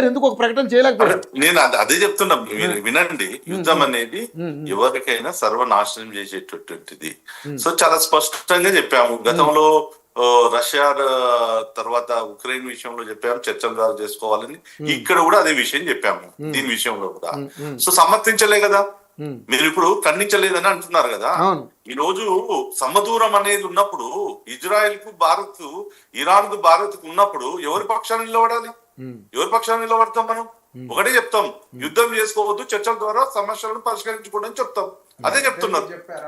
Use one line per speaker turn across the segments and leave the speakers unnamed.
ఎందుకు ఒక ప్రకటన చేయలేకపోయారు?
నేను అదే చెప్తున్నా, వినండి. యుద్ధం అనేది ఎవరికైనా సర్వనాశనం చేసేటటువంటిది. సో చాలా స్పష్టంగా చెప్పాము గతంలో. రష్యా తర్వాత ఉక్రెయిన్ విషయంలో చెప్పాము, చర్చల ద్వారా చేసుకోవాలని. ఇక్కడ కూడా అదే విషయం చెప్పాము, దీని విషయంలో కూడా. సో సమర్థించలే కదా, మీరు ఇప్పుడు ఖండించలేదని అంటున్నారు కదా. ఈ రోజు సమదూరం అనేది ఉన్నప్పుడు ఇజ్రాయెల్ కు భారత్, ఇరాన్ కు భారత్ కు ఉన్నప్పుడు ఎవరి పక్షాన్ని నిలబడాలి? ఎవరి పక్షాన్ని నిలబడతాం మనం? ఒకటే చెప్తాం, యుద్ధం చేసుకోవద్దు, చర్చల ద్వారా సమస్యలను పరిష్కరించుకోవడం చెప్తాం. అదే చెప్తున్నారు.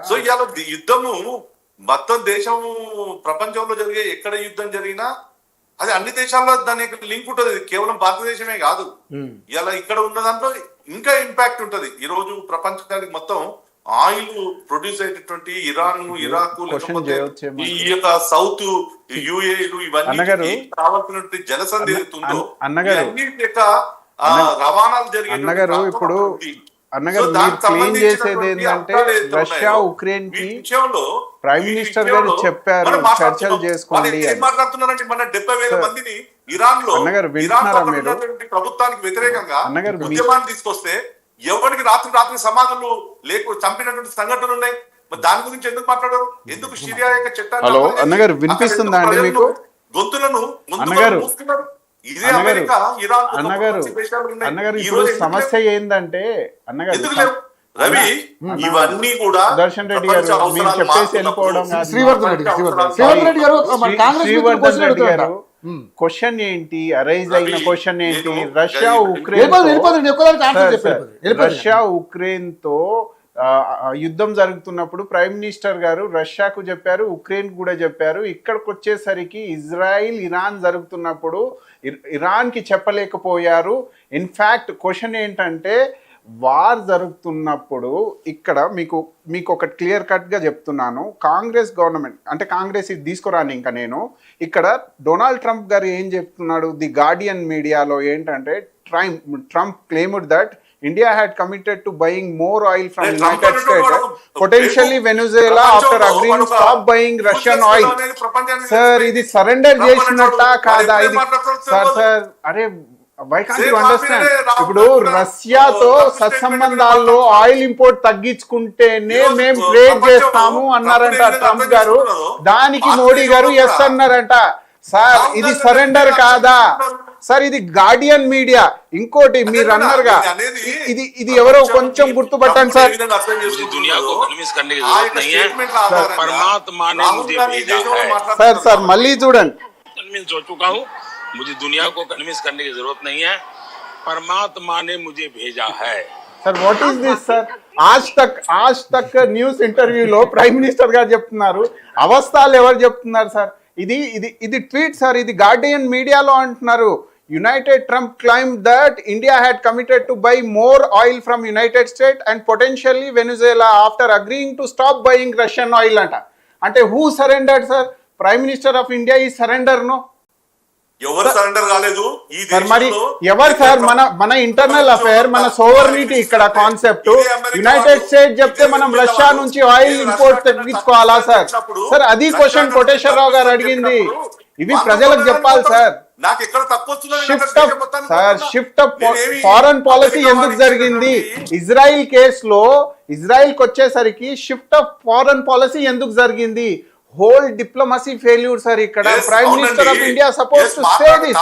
సో ఇవాళ యుద్ధము మొత్తం దేశం, ప్రపంచంలో జరిగే ఎక్కడ యుద్ధం జరిగినా అది అన్ని దేశాల్లో దాని లింక్ ఉంటుంది. కేవలం భారతదేశమే కాదు, ఇలా ఇక్కడ ఉన్న దాంట్లో ఇంకా ఇంపాక్ట్ ఉంటది. ఈ రోజు ప్రపంచానికి మొత్తం ఆయిల్ ప్రొడ్యూస్ అయ్యేటటువంటి ఇరాన్, ఇరాక్, లేకపోతే ఈ యొక్క సౌత్ యుఏలు, ఇవన్నీ కావాల్సినటువంటి జలసంధి ఏదైతుందో అన్ని యొక్క రవాణాలు జరిగే
ఇప్పుడు అన్నగారు క్లెయిమ్ చేసేది ఏంటంటే రష్యా ఉక్రెయిన్ కి ప్రైమ్ మినిస్టర్ గారు చెప్పారు చర్చలు చేసుకోండి.
మాట్లాడుతున్నారంటే మన 70,000 మందిని ఇరాన్ లో ప్రభుత్వానికి వ్యతిరేకంగా ఉద్యమాన్ని తీసుకొస్తే ఎవరికి రాత్రి సమాధులు చంపినటువంటి సంఘటనలు ఉన్నాయి. మరి దాని గురించి ఎందుకు మాట్లాడారు? ఎందుకు సిరియా యొక్క చట్టాలు
అన్నగారు వినిపిస్తుందా అండి మీకు?
గొంతులను మూస్తున్నారు.
అన్నగారు ఇప్పుడు సమస్య ఏంటంటే
రవి, ఇవన్నీ కూడా
దర్శన్ రెడ్డి గారు మీరు చెప్పేసి వెళ్ళిపోవడం.
శ్రీవర్ధన్
రెడ్డి గారు క్వశ్చన్ ఏంటి, అరైజ్ అయిన క్వశ్చన్ ఏంటి? రష్యా ఉక్రెయిన్ తో యుద్ధం జరుగుతున్నప్పుడు ప్రైమ్ మినిస్టర్ గారు రష్యాకు చెప్పారు, ఉక్రెయిన్ కూడా చెప్పారు. ఇక్కడికి వచ్చేసరికి ఇజ్రాయిల్, ఇరాన్ జరుగుతున్నప్పుడు ఇరాన్ కి చెప్పలేకపోయారు. ఇన్ఫాక్ట్ క్వశ్చన్ ఏంటంటే వార్ జరుగుతున్నప్పుడు ఇక్కడ మీకు ఒక క్లియర్ కట్ గా చెప్తున్నాను. కాంగ్రెస్ గవర్నమెంట్ అంటే కాంగ్రెస్ ఇది తీసుకురాని ఇంకా నేను ఇక్కడ డొనాల్డ్ ట్రంప్ గారు ఏం చెప్తున్నాడు, ది గార్డియన్ మీడియాలో ఏంటంటే Trump claimed that India had committed to buying more oil from United States, potentially Venezuela, after agreeing to stop buying Russian oil. Sir ఇది సరెండర్ చేసినట్ట కాదా? ఇది సార్ అరే వై కాంట్ యు అండర్స్టాండ్? ఇప్పుడు రష్యాతో సత్సంబంధాల్లో oil import తగ్గించుకుంటేనే మేము trade చేస్తాము అన్నారంట Trump గారు. దానికి మోడీ గారు ఎస్ అన్నారంట. సార్ ఇది సరెండర్ కాదా? సార్ ఇది గార్డియన్ మీడియా. ఇంకోటి మీరు అన్నారుగా, ఇది ఎవరో కొంచెం గుర్తుపట్టండి సార్. సార్ మళ్ళీ చూడండి.
मुझे दुनिया को कन्विंस करने की जरूरत नहीं है, परमात्मा ने मुझे भेजा है.
Sir what is this sir? Aaj Tak news ఇంటర్వ్యూలో ప్రైమ్ మినిస్టర్ గారు చెప్తున్నారు, అవస్థలు ఎవరు చెప్తున్నారు సార్? ఇది ట్వీట్ సార్, ఇది గార్డియన్ మీడియాలో అంటున్నారు. United Trump claimed that India had committed to buy more oil from United States and potentially Venezuela after agreeing to stop buying Russian oil anta. Ante who surrendered sir? Prime Minister of India is surrender no?
ఎవరు surrender కాలేదు ఈ దేశంలో.
మరి ఎవరు sir? మన internal affair, మన sovereignty ఇక్కడ concept. United states చెప్తే మనం రష్యా నుంచి ఆయిల్ ఇంపోర్ట్ తగ్గించుకోవాలా సార్? సార్ అది క్వశ్చన్ కోటేశ్వరరావు గారు అడిగింది. ఇవి ప్రజలకు చెప్పాలి సార్.
నాకు ఎక్కడ తక్కువ
షిఫ్ట్ ఆఫ్ ఫారెన్ పాలసీ ఎందుకు జరిగింది? ఇజ్రాయిల్ కేసులో ఇజ్రాయిల్కి వచ్చేసరికి షిఫ్ట్ ఆఫ్ ఫారెన్ పాలసీ ఎందుకు జరిగింది? Whole diplomacy failure sir. ఇక్కడ prime minister of India suppose to say this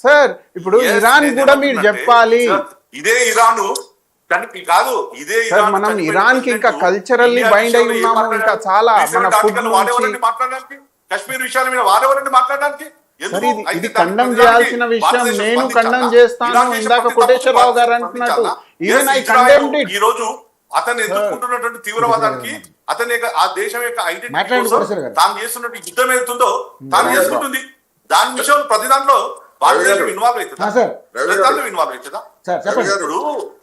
sir. ఇప్పుడు ఇరాన్ కూడా మీరు చెప్పాలి.
ఇదే ఇరాన్ కాదు, ఇదే
సార్ మనం ఇరాన్ కి ఇంకా కల్చరల్లీ బైండ్ అయి ఉన్నాము. ఇంకా చాలా మన ఫుడ్ నుంచి
కశ్మీర్ విషయాల మీద వారెవరండి మాట్లాడడానికి?
ఇది ఖండం చేయాల్సిన విషయం. నేను ఖండం చేస్తాను. ఇందాక కోటేశ్వరరావు గారు అంటున్నట్టు ఈవెన్ ఐ కండెమ్డ్ ఇట్.
ఈ రోజు అతను ఎదుర్కొంటున్నటువంటి తీవ్రవాదానికి, అతని యొక్క ఆ దేశం యొక్క ఐడెంటిటీ తాను చేస్తున్నట్టు యుద్ధం ఏతుందో తాను చేసుకుంటుంది. దాని విషయం ప్రతి దాంట్లో భారతదేశం ఇన్వాల్వ్ అవుతుందా? ఇన్వాల్వ్ అవుతుందా?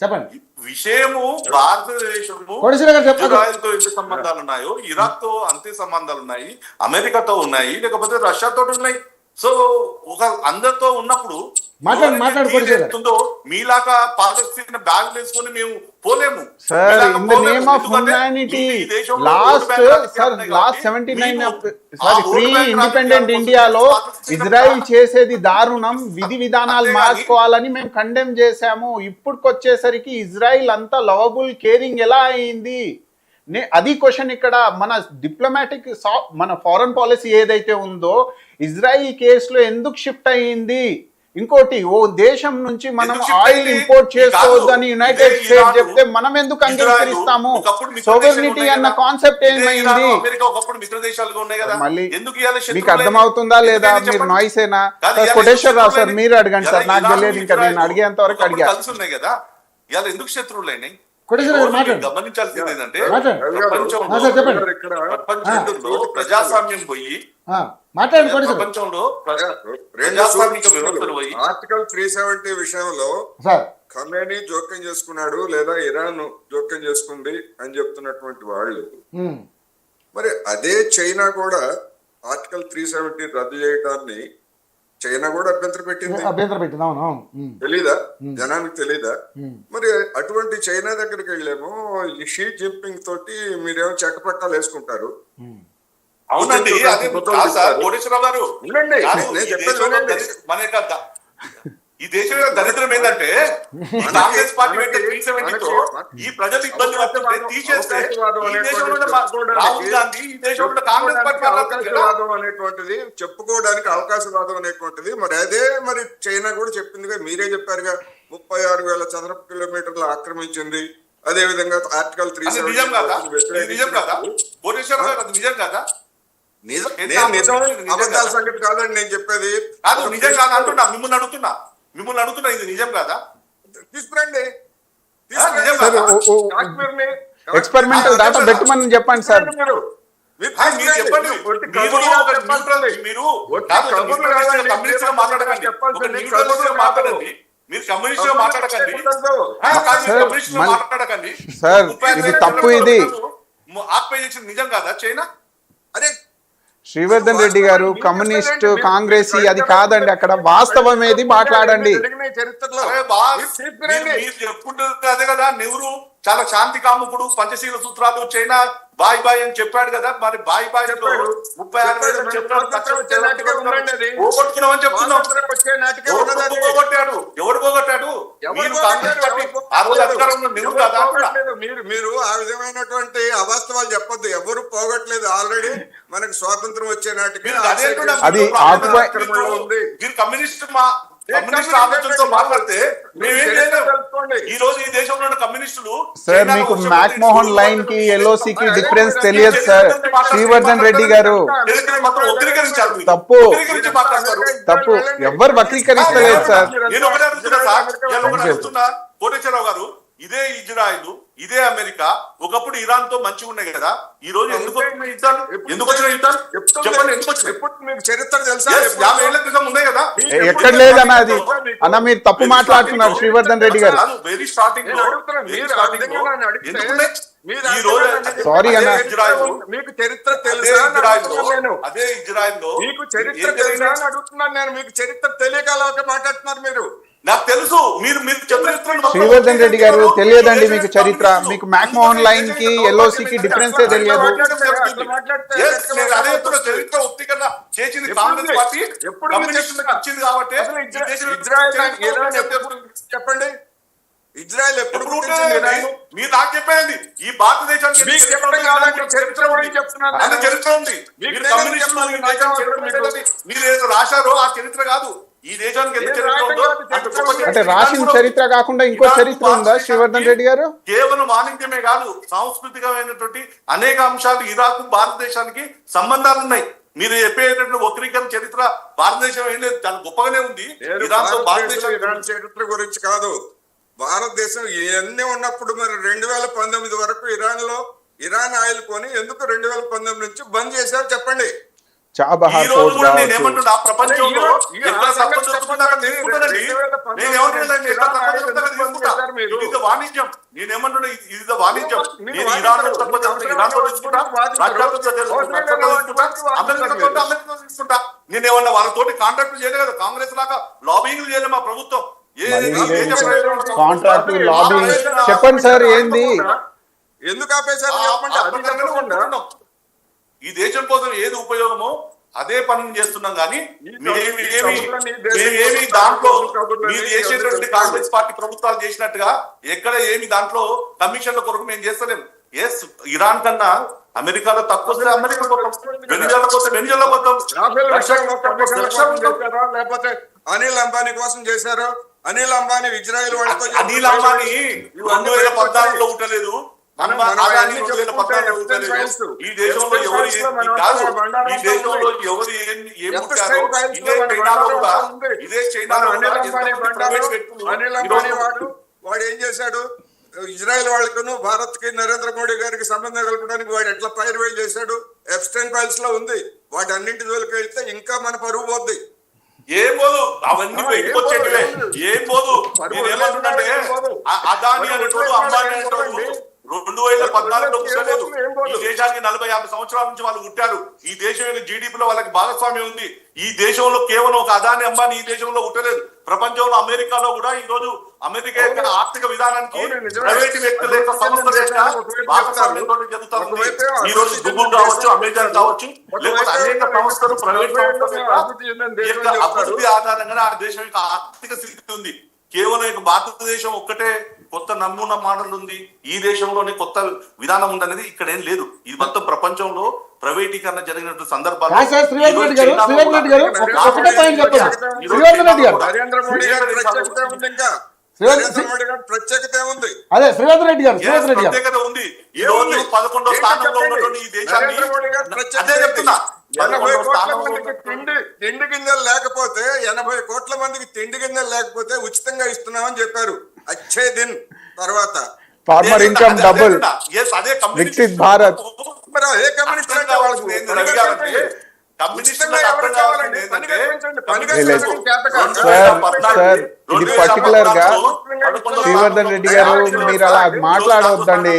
చెప్పండి.
విషయము భారతదేశము ఇజ్రాయెల్తో ఎంత సంబంధాలు ఉన్నాయో, ఇరాక్ తో అంతే సంబంధాలు ఉన్నాయి, అమెరికాతో ఉన్నాయి, లేకపోతే రష్యాతో ఉన్నాయి. సో ఒక అందరితో ఉన్నప్పుడు
మాట్లాడు కోటేశ్వర గారు.
ఏదైతుందో మీలాగా పాలస్తీన్ బ్యాగులు వేసుకొని మేము పోలేము
sir. In the name of humanity last 79 sorry free independent ఇండియాలో ఇజ్రాయిల్ చేసేది దారుణం, విధి విధానాలు మార్చుకోవాలని మేము కండెమ్ చేశాము. ఇప్పుడుకొచ్చేసరికి ఇజ్రాయిల్ అంతా లవబుల్ కేరింగ్ ఎలా అయింది? అది క్వశ్చన్ ఇక్కడ. మన డిప్లొమాటిక్ మన ఫారెన్ పాలసీ ఏదైతే ఉందో ఇజ్రాయిల్ కేసులో ఎందుకు షిఫ్ట్ అయ్యింది? ఇంకోటి, ఓ దేశం నుంచి మనం ఆయిల్ ఇంపోర్ట్ చేసుకోవద్దని యునైటెడ్ స్టేట్స్ చెప్తే మనం ఎందుకు అంగీకరిస్తాము? సోవెర్నిటీ అన్న కాన్సెప్ట్ ఏమైంది? మళ్ళీ మీకు అర్థమవుతుందా లేదా? మీరు నాయిస్ ఏనా? కోటేశ్వర రావు సార్ మీరు అడగండి సార్, నాకు తెలియదు, ఇంకా నేను అడిగేంత వరకు అడిగా.
కదా ఇవాళ ఎందుకు శత్రువులైనాయి
కోటేశ్వర గారు మాట్లాడు.
గమనించాల్సింది ఏంటంటే
చెప్పండి.
ప్రపంచంలో ప్రజాస్వామ్యం పోయి
మాట్లాడండి కోటేశ్వర.
ప్రపంచంలో ప్రజాస్వామిక వ్యవస్థలు పోయి
ఆర్టికల్ 370 విషయంలో ఖమేనీ జోక్యం చేసుకున్నాడు లేదా ఇరాన్ జోక్యం చేసుకుంది అని చెప్తున్నటువంటి వాళ్ళు, మరి అదే చైనా కూడా ఆర్టికల్ 370 రద్దు చేయడాన్ని చైనా కూడా అభ్యంతరం పెట్టింది.
అవును.
తెలీదా? జనానికి తెలీదా? మరి అటువంటి చైనా దగ్గరికి వెళ్ళేమో ఈ షీ జింపింగ్ తోటి మీరేమో చెక్క పట్టాలు వేసుకుంటారు.
అవునండి, కోటేశ్వరరావు గారు మన యొక్క ఈ దేశం యొక్క దరిద్రం ఏంటంటే కాంగ్రెస్ పార్టీ ఈ ప్రజలు ఇబ్బంది పడుతుంటే తీసేస్తే రాహుల్ గాంధీ ఈ దేశంలో కాంగ్రెస్ పార్టీ
అనేటువంటిది చెప్పుకోవడానికి అవకాశవాదం అనేటువంటిది మరి అదే మరి చైనా కూడా చెప్పిందిగా, మీరే చెప్పారుగా 36,000 చదరపు కిలోమీటర్లు ఆక్రమించింది. అదే విధంగా ఆర్టికల్ 370
నిజం కాదా? కోటేశ్వరరావు గారు అది నిజం కాదా?
అబద్ధాల సంగతి కాదండి నేను చెప్పేది.
కాదు, నిజం కాదా అంటున్నా. మిమ్మల్ని అడుగుతున్నా ఇది నిజం కాదా?
తీసుకురండి,
ఎక్స్పెరిమెంటల్ డాటా పెట్టమని చెప్పండి సార్.
మీరు కమ్యూనిస్ట్ మాట్లాడకండి
సార్, ఇది తప్పు. ఇది
ఆక్యుపై చేసింది నిజం కాదా చైనా?
అరే
శ్రీవర్ధన్ రెడ్డి గారు కమ్యూనిస్ట్ కాంగ్రెస్ అది కాదండి, అక్కడ వాస్తవం ఏది మాట్లాడండి.
మీరు చెప్పుకుంటుంది అదే కదా. నెహ్రూ చాలా శాంతి కాముకుడు, పంచశీల సూత్రాలు చైనా బాయ్ బాయ్ అని చెప్పాడు కదా. మరి బాయ్ బాయ్ 36,000 పోగొట్టుకున్నామని చెప్తున్నాం. పోగొట్టాడు, ఎవరు పోగొట్టాడు? మీరు కాంగ్రెస్ పార్టీ ఆ రోజు అధికారంలో నెహ్రూ కదా.
మీరు ఆ విధమైనటువంటి అవాస్తవాలు చెప్పొద్దు. ఎవరు పోగొట్టలేదు. ఆల్రెడీ మనకు స్వాతంత్రం వచ్చే నాటికి
అది
మీరు కమ్యూనిస్ట్ ఆలోచనతో మాట్లాడితే ఈ రోజు ఈ దేశంలో ఉన్న కమ్యూనిస్టులు
సార్, మీకు మ్యాక్మోహన్ లైన్ కి ఎల్ఓసి కి డిఫరెన్స్ తెలియదు సార్. శ్రీవర్ధన్ రెడ్డి గారు తప్పు తప్పు ఎవరు వక్రీకరిస్తలేదు సార్.
నేను ఒకటే అడుగుతున్నా కోటేశ్వరరావు గారు, ఇదే ఇజ్రాయిల్ ఇదే అమెరికా ఒకప్పుడు ఇరాన్ తో మంచిగా ఉన్నాయి కదా. ఈ రోజు ఎందుకు వచ్చిన యుద్ధాలు? చెప్పండి, ఎందుకు వచ్చినాయి?
మీకు చరిత్ర తెలుసా?
50 ఏళ్ల క్రితం ఉన్నాయి కదా.
ఎక్కడ లేదన్నా అది అన్న, మీరు తప్పు మాట్లాడుతున్నారు శ్రీవర్ధన్ రెడ్డి గారు.
వెరీ స్టార్టింగ్
సారీ అన్న,
మీకు చరిత్ర తెలుసా?
అదే ఇజ్రాయిల్ లో
మీకు చరిత్ర తెలుసా అని అడుగుతున్నాను నేను. మీకు చరిత్ర తెలియక మాట్లాడుతున్నారు మీరు.
నాకు తెలుసు. మీరు
శ్రీవర్ధన్ రెడ్డి గారు తెలియదండి మీకు చరిత్ర. మీకు మ్యాక్మోహన్ లైన్ కి ఎల్ఓసి కి డిఫరెన్స్ తెలియదు.
చరిత్ర ఉత్తీకరణ చేసింది కాంగ్రెస్ పార్టీ, ఇచ్చింది కాబట్టి.
చెప్పండి, ఇజ్రాయెల్ ఎప్పుడు
మీరు నాకు చెప్పేది ఈ భారతదేశానికి
చరిత్ర
ఉంది. మీరు ఏదో రాశారో ఆ చరిత్ర కాదు. ఈ దేశానికి
అంటే రాసిన చరిత్ర కాకుండా ఇంకో చరిత్ర ఉందా శ్రీవర్ధన్ రెడ్డి గారు?
కేవలం వాణిజ్యమే కాదు, సాంస్కృతికమైనటువంటి అనేక అంశాలు ఇరాక్ భారతదేశానికి సంబంధాలు ఉన్నాయి. మీరు చెప్పేటప్పుడు వక్రీకరణ చరిత్ర భారతదేశం ఏం లేదు, చాలా గొప్పగానే ఉంది.
ఇరాన్ చరిత్ర గురించి కాదు, భారతదేశం ఇవన్నీ ఉన్నప్పుడు మరి 2019 వరకు ఇరాన్ ఆయిల్ కొని ఎందుకు 2019 నుంచి బంద్ చేశారు చెప్పండి.
చాబహార్ పోర్ట్
ప్రపంచంలో
మీరు?
ఇది వాణిజ్యం. నేనేమంటున్నా, ఇది వాణిజ్యం.
మీరు
నేను
వాణిజ్యం
ఇరాన్
మీరు
తక్కువ
అవసరం
ఇరాన్ తో
లేదు,
తీసుకుంటా,
వాదించరు.
రష్యాతో తీసుకుంటా,
అవసరం లేదు,
అమెరికాతో తీసుకుంటా. నేనేమన్నా వాళ్ళతోటి కాంట్రాక్ట్ చేయలేదు కదా, కాంగ్రెస్ లాగా లాబింగ్ చేయలేదు మా ప్రభుత్వం.
కాంట్రాక్ట్ లాబింగ్ చెప్పండి సార్ ఏంది?
ఎందుకు ఆపేశారు చెప్పండి. అది చెప్పకుండా
ఈ దేశం కోసం ఏది ఉపయోగమో అదే పని చేస్తున్నాం. కానీ మేమేమి దాంట్లో మీరు చేసేటువంటి కాంగ్రెస్ పార్టీ ప్రభుత్వాలు చేసినట్టుగా ఎక్కడ ఏమి దాంట్లో కమిషన్ల కొరకు మేము చేస్తలేము. ఎస్, ఇరాన్ కన్నా అమెరికాలో తక్కువ వస్తే అమెరికా పోతాం, వెనిజులా పోతే వెనిజులా పోతాం.
లేకపోతే అనిల్ అంబానీ కోసం చేశారు. అనిల్ అంబానీ ఇజ్రాయెల్ వాళ్ళతో
అనిల్ అంబానీ 2014లో ఉండలేదు. ఈ దేశంలో ఎవరు ఈ దేశంలో ఎవరు ఏం పుట్టారో ఇదే చైనాలో
అనిల్ అంబానీ వాడు ఏం చేశాడు? ఇజ్రాయెల్ వాళ్ళకును భారత్ కి నరేంద్ర మోడీ గారికి సంబంధం కలపడానికి వాడు ఎట్లా పైరువేలు చేశాడు? ఎప్స్టైన్ ఫైల్స్ లో ఉంది. వాటి అన్నింటి జోలికి వెళ్తే ఇంకా మన పరువు పోద్ది.
ఏం పోదు, అవన్నీ బయటకు వచ్చేటివే. ఏం పోదు. నేనేమంటున్నాంటే అదాని అనేటోడు, అంబానీ అనేటోడు 2014లో పుట్టలేదు. ఈ దేశానికి 40-50 సంవత్సరాల నుంచి వాళ్ళు పుట్టారు. ఈ దేశం యొక్క జీడిపిలో వాళ్ళకి భాగస్వామ్యం ఉంది. ఈ దేశంలో కేవలం ఒక అదాని అంబానీ ఈ దేశంలో పుట్టలేదు. ప్రపంచంలో అమెరికాలో కూడా ఈ రోజు అమెరికా యొక్క ఆర్థిక విధానానికి ప్రైవేట్ వ్యక్తుల యొక్క సంస్థల యొక్క భాగస్వామ్యంతో జరుగుతుంది. ఈ రోజు గూగుల్ కావచ్చు, అమెజాన్ కావచ్చు, లేకపోతే అనేక సంస్థలు ప్రైవేట్ సంస్థల యొక్క అభివృద్ధి ఆధారంగానే ఆ దేశం యొక్క ఆర్థిక స్థితి ఉంది. కేవలం ఇక భారతదేశం ఒక్కటే కొత్త నమూనా మోడల్ ఉంది, ఈ దేశంలోనే కొత్త విధానం ఉంది అనేది ఇక్కడ ఏం లేదు. ఇది మొత్తం ప్రపంచంలో ప్రైవేటీకరణ జరిగినటువంటి సందర్భాలు.
నరేంద్ర మోడీ గారి ప్రత్యేకత ఉంది. ఇంకా నరేంద్ర మోడీ గారి ప్రత్యేకత ఉంది.
అదే శ్రీవర్ధన్ రెడ్డి గారు
ప్రత్యేకత ఉంది. ఈ రోజు 11వ స్థానంలో ఉన్నటువంటి ఈ దేశాన్ని అదే చెప్తున్నా.
80 కోట్ల మందికి తిండి గింజలు లేకపోతే 80 కోట్ల మందికి తిండి గింజలు లేకపోతే ఉచితంగా ఇస్తున్నామని చెప్పారు. అచ్చే దిన్ తర్వాత
farmer income double Viksit Bharat.
మరి అదే కమ్యూనిస్ట్ అంటే వాళ్ళకి
సార్ ఇది పర్టికులర్ గా శ్రీవర్ధన్ రెడ్డి గారు మీరు అలా మాట్లాడవద్దండి.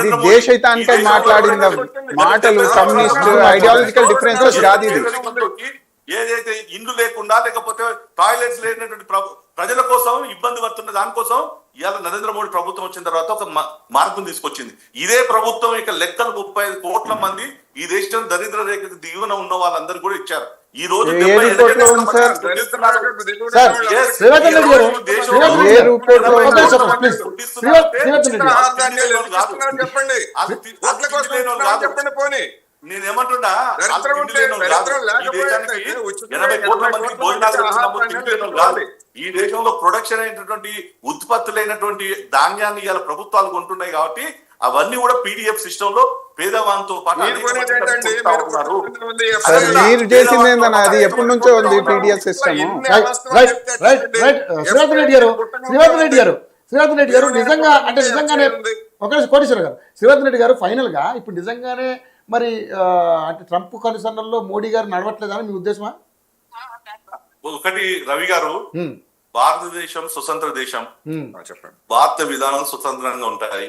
ఇది దేశహితానికై మాట్లాడిన మాటలు, కమ్యూనిస్ట్ ఐడియాలజికల్ డిఫరెన్సెస్ కాదు ఇది.
ఏదైతే ఇండ్లు లేకుండా లేకపోతే టాయిలెట్స్ లేనటువంటి ప్రజల కోసం ఇబ్బంది పడుతున్న దానికోసం ఇవాళ నరేంద్ర మోడీ ప్రభుత్వం వచ్చిన తర్వాత ఒక మార్పును తీసుకొచ్చింది. ఇదే ప్రభుత్వం ఇక లెక్కలు 35 కోట్ల మంది ఈ దేశం దరిద్ర రేఖకు దిగువన ఉన్న వాళ్ళందరూ కూడా ఇచ్చారు. ఈ రోజు నేనేమంటున్నా, 80 కోట్ల మందికి భోజనాలు కాదు. ఈ దేశంలో ప్రొడక్షన్ అయినటువంటి ఉత్పత్తులైనటువంటి ధాన్యాన్ని ఇవాళ ప్రభుత్వాలు కొంటున్నాయి కాబట్టి అవన్నీ కూడా పీడిఎఫ్ సిస్టమ్ లో పేదవాంతో పాటు
మీరు చేసింది ఏందన్నా? అది ఎప్పటి నుంచో ఉంది పీడిఎఫ్ సిస్టమ్.
శ్రీవర్ధన్ రెడ్డి గారు నిజంగా అంటే నిజంగానే కోటేశ్వర గారు శ్రీవర్ధన్ రెడ్డి గారు ఫైనల్ గా ఇప్పుడు నిజంగానే మరి అంటే ట్రంప్ కనుసన్నల్లో మోడీ గారు నడవట్లేదని మీ ఉద్దేశమా?
ఒకటి రవి గారు, భారతదేశం స్వతంత్ర దేశం, చెప్పండి, భారత విధానాలు స్వతంత్రంగా ఉంటాయి.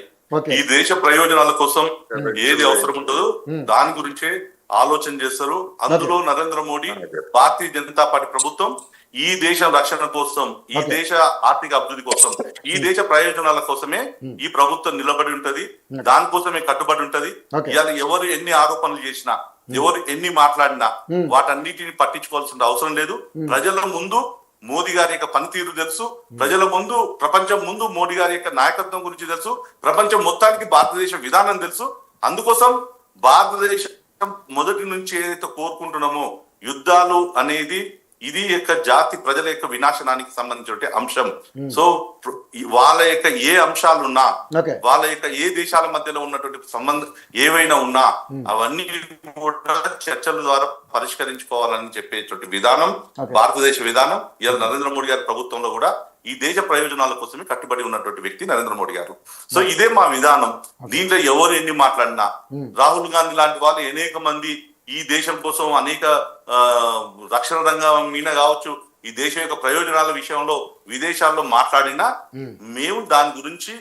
ఈ దేశ ప్రయోజనాల కోసం ఏది అవసరం ఉంటుందో దాని గురించే ఆలోచన చేస్తారు. అందులో నరేంద్ర మోడీ భారతీయ జనతా పార్టీ ప్రభుత్వం ఈ దేశ రక్షణ కోసం, ఈ దేశ ఆర్థిక అభివృద్ధి కోసం, ఈ దేశ ప్రయోజనాల కోసమే ఈ ప్రభుత్వం నిలబడి ఉంటది, దానికోసమే కట్టుబడి ఉంటది. ఇవాళ ఎవరు ఎన్ని ఆరోపణలు చేసినా, ఎవరు ఎన్ని మాట్లాడినా వాటన్నిటిని పట్టించుకోవాల్సిన అవసరం లేదు. ప్రజల ముందు మోదీ గారి యొక్క పనితీరు తెలుసు, ప్రజల ముందు, ప్రపంచం ముందు మోడీ గారి యొక్క నాయకత్వం గురించి తెలుసు, ప్రపంచం మొత్తానికి భారతదేశ విధానం తెలుసు. అందుకోసం భారతదేశం మొదటి నుంచి ఏదైతే కోరుకుంటున్నామో యుద్ధాలు అనేది ఇది యొక్క జాతి ప్రజల యొక్క వినాశనానికి సంబంధించిన అంశం. సో వాళ్ళ యొక్క ఏ అంశాలున్నా, వాళ్ళ యొక్క ఏ దేశాల మధ్యలో ఉన్నటువంటి సంబంధం ఏవైనా ఉన్నా అవన్నీ కూడా చర్చల ద్వారా పరిష్కరించుకోవాలని చెప్పేటువంటి విధానం భారతదేశ విధానం. ఇవాళ నరేంద్ర మోడీ గారి ప్రభుత్వంలో కూడా ఈ దేశ ప్రయోజనాల కోసమే కట్టుబడి ఉన్నటువంటి వ్యక్తి నరేంద్ర మోడీ గారు. సో ఇదే మా విధానం. దీంట్లో ఎవరు ఎన్ని మాట్లాడినా, రాహుల్ గాంధీ లాంటి వాళ్ళు అనేక మంది ఈ దేశం కోసం అనేక రక్షణ రంగం మీద కావచ్చు, ఈ దేశం యొక్క ప్రయోజనాల విషయంలో విదేశాల్లో మాట్లాడినా మేము దాని గురించి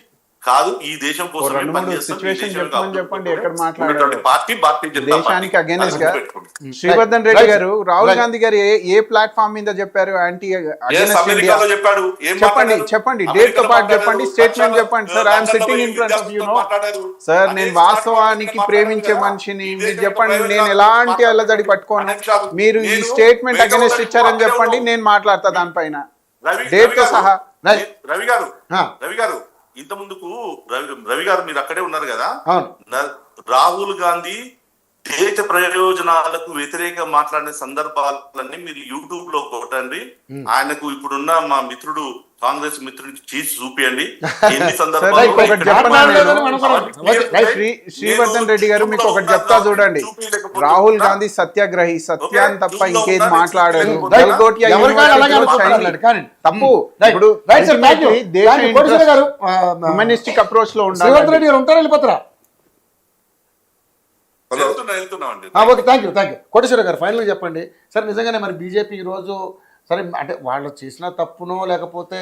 కాదు, ఈ దేశం కోసం
రెండు మూడు సిచ్యువేషన్ చెప్పండి ఎక్కడ మాట్లాడారు.
పార్టీ భారతీయ జనతా
దేశానికి
పార్టీ.
అగేనెస్ట్ గా
అది పెట్టుకోండి.
శ్రీవర్ధన్ రెడ్డి
Right.
గారు రాహుల్
Right.
గాంధీ గారు ఏ ప్లాట్ఫామ్ మీద చెప్పారు యాంటీ
Yes, అమెరికాలో చెప్పాడు. ఏం మాట్లాడారు?
చెప్పండి డేట్ తో
అమెరికాలో
పాటు
మాట్లాడారు.
చెప్పండి, స్టేట్మెంట్
లక్షల-
చెప్పండి. సార్ ఐఎమ్
లక్షల
sitting in front of you know
మాట్లాడారు.
సార్,
అదే
నేను
స్టార్ట్
వాస్తవానికి
మాట్లాడారు
ప్రేమించే
కదా.
మనిషిని.
ఈ
మీరు
దేశం
చెప్పండి,
యొక్క
నేను ఎలాంటి అల్లజడి పట్టుకోను. మీరు ఈ స్టేట్మెంట్ అగేనెస్ట్ ఇచ్చారని చెప్పండి, నేను మాట్లాడతా దానిపైన డేట్ తో సహా.
రవి గారు ఇంత ముందుకు రవి గారు మీరు అక్కడే ఉన్నారు కదా.
అవును.
రాహుల్ గాంధీ దేశ ప్రయోజనాలకు వ్యతిరేకంగా మాట్లాడిన సందర్భాలన్నీ మీరు యూట్యూబ్ లో కొట్టండి. ఆయనకు ఇప్పుడున్న మా మిత్రుడు కాంగ్రెస్ మిత్రుడికి చేసి చూపియండి ఎన్ని
సార్, ఇంకొకటి శ్రీవర్ధన్ రెడ్డి గారు మీకు ఒకటి చెప్తా చూడండి. రాహుల్ గాంధీ సత్యాగ్రహి, సత్యాన్ని తప్ప ఇంకేది మాట్లాడారు. గల్గోటియా యూనివర్సిటీ తప్పు. ఇప్పుడు హ్యూమనిస్టిక్ అప్రోచ్ లో
శ్రీవర్ధన్
ఉండాలి.
రెడ్డి గారు ఉంటారా వెళ్ళిపోతారా?
వెళ్తున్నామండి.
ఓకే, థ్యాంక్ యూ కోటేశ్వర గారు ఫైనల్గా చెప్పండి సార్. నిజంగానే మరి బీజేపీ ఈరోజు సరే అంటే వాళ్ళు చేసిన తప్పునో లేకపోతే